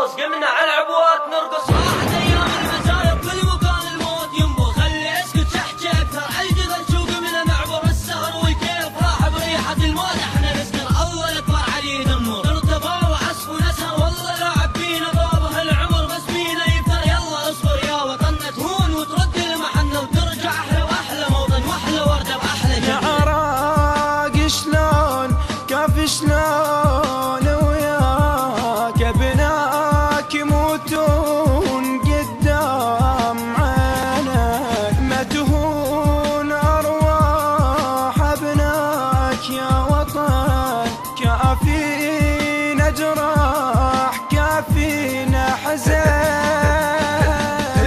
نرقص قمنا على العبوات نرقص. راحت ايام المزايا بكل مكان الموت ينبو. خلي اسكت شحجي اكثر عالجذر شوق من نعبر السهر والكيف راح بريحة الموت. احنا نسكر الله يكبر عليه دمه. ارتبى وعصف ونسهر والله لاعب فينا بابه العمر بس فينا يفتر. يلا اصبر يا وطننا تهون وترد المحنة وترجع احلى واحلى موطن واحلى وردة واحلى جنة. يا عراق شلون كيف شلون وياك ابناك يموتون قدام عينك. ما تهون ارواح ابناك يا وطن. كافينا جراح كافينا حزين.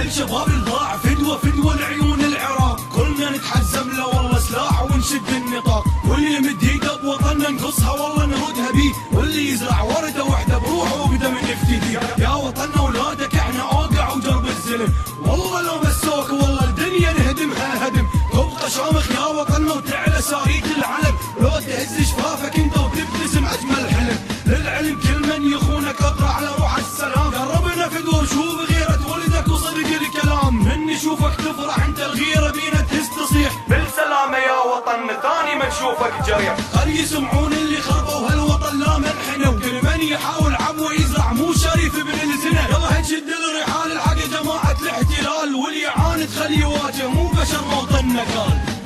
الشباب الضاع فدوة فدوة لعيون العراق. كلنا نتحزم له والله سلاح ونشد النطاق. واللي يمد ايده بوطننا نقصها والله نردها بيه. واللي يزرع وردة وحدة بروحه وبدم نفتدي. يا وطننا اولادك احنا اوقع وجرب الزلم. والله لو مسوك والله الدنيا نهدمها هدم. تبقى شامخ يا وطننا وتعلى سارية العلم. لو تهز شفافك انت وتبتسم اجمل حلم. للعلم كل من يخونك اقرا على روح السلام. قربنا فدوة وشوف غيرة ولدك وصدق الكلام. من نشوفك تفرح انت الغيرة بينا تهز تصيح بالسلامة يا وطن. ثاني ما نشوفك جريح. خل يسمعون اللي خربوا هالوطن لا منحنوا. كل من يحاول عمو يزرع مو شريف ابن الزنا. يلا هنشد الرحال الحق جماعة الاحتلال. واللي يعاند خليه يواجه مو بشر موطننا قال.